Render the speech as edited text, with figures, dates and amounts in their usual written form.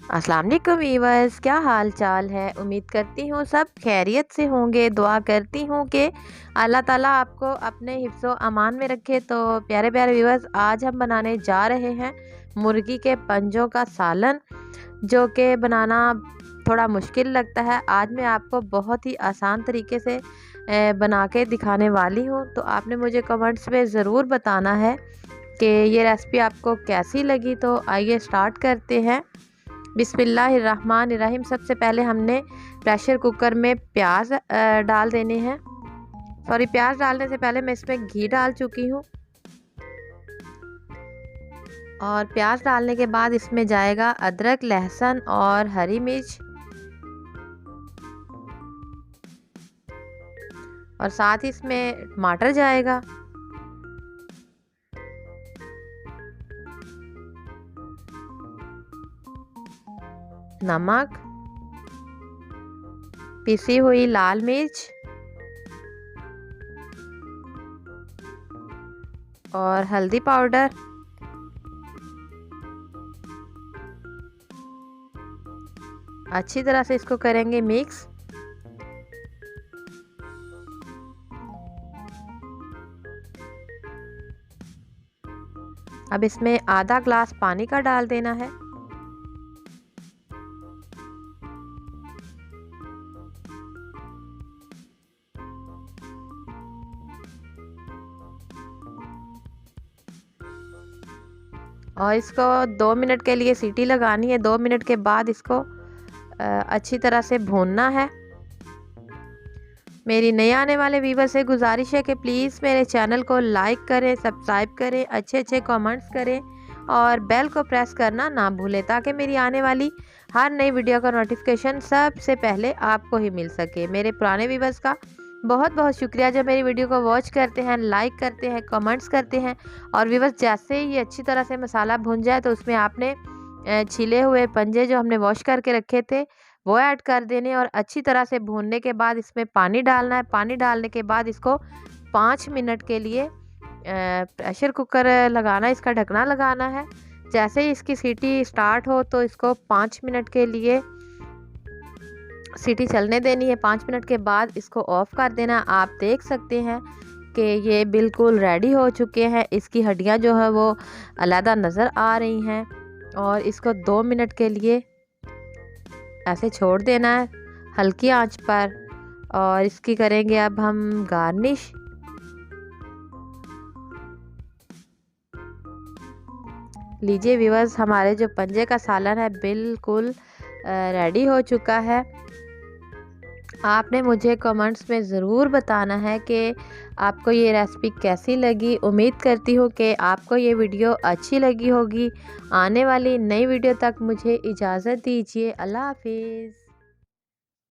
अस्सलाम वालेकुम वीवर्स, क्या हाल चाल है। उम्मीद करती हूँ सब खैरियत से होंगे। दुआ करती हूँ कि अल्लाह ताला आपको अपने हिफ्ज़ो अमान में रखे। तो प्यारे प्यारे वीवर्स, आज हम बनाने जा रहे हैं मुर्गी के पंजों का सालन, जो कि बनाना थोड़ा मुश्किल लगता है। आज मैं आपको बहुत ही आसान तरीके से बना के दिखाने वाली हूँ। तो आपने मुझे कमेंट्स में ज़रूर बताना है कि ये रेसिपी आपको कैसी लगी। तो आइए स्टार्ट करते हैं। बिस्मिल्लाहिर्रहमानिर्रहीम। सबसे पहले हमने प्रेशर कुकर में प्याज डाल देने हैं। प्याज डालने से पहले मैं इसमें घी डाल चुकी हूँ। और प्याज डालने के बाद इसमें जाएगा अदरक, लहसुन और हरी मिर्च, और साथ ही इसमें टमाटर जाएगा। नमक, पिसी हुई लाल मिर्च और हल्दी पाउडर। अच्छी तरह से इसको करेंगे मिक्स। अब इसमें आधा ग्लास पानी का डाल देना है। और इसको 2 मिनट के लिए सीटी लगानी है। 2 मिनट के बाद इसको अच्छी तरह से भूनना है। मेरी नए आने वाले व्यूवर से गुजारिश है कि प्लीज़ मेरे चैनल को लाइक करें, सब्सक्राइब करें, अच्छे अच्छे कमेंट्स करें और बेल को प्रेस करना ना भूलें, ताकि मेरी आने वाली हर नई वीडियो का नोटिफिकेशन सबसे पहले आपको ही मिल सके। मेरे पुराने व्यूवर्स का बहुत बहुत शुक्रिया जो मेरी वीडियो को वॉच करते हैं, लाइक करते हैं, कमेंट्स करते हैं। और व्यूवर्स, जैसे ही ये अच्छी तरह से मसाला भुन जाए तो उसमें आपने छिले हुए पंजे जो हमने वॉश करके रखे थे वो ऐड कर देने, और अच्छी तरह से भूनने के बाद इसमें पानी डालना है। पानी डालने के बाद इसको 5 मिनट के लिए प्रेशर कुकर लगाना, इसका ढकना लगाना है। जैसे ही इसकी सीटी स्टार्ट हो तो इसको 5 मिनट के लिए सीटी चलने देनी है। 5 मिनट के बाद इसको ऑफ़ कर देना। आप देख सकते हैं कि ये बिल्कुल रेडी हो चुके हैं। इसकी हड्डियां जो है वो अलग नज़र आ रही हैं। और इसको 2 मिनट के लिए ऐसे छोड़ देना है हल्की आंच पर। और इसकी करेंगे अब हम गार्निश। लीजिए व्यूअर्स, हमारे जो पंजे का सालन है बिल्कुल रेडी हो चुका है। आपने मुझे कमेंट्स में ज़रूर बताना है कि आपको ये रेसिपी कैसी लगी। उम्मीद करती हूँ कि आपको ये वीडियो अच्छी लगी होगी। आने वाली नई वीडियो तक मुझे इजाज़त दीजिए। अल्लाह हाफिज़।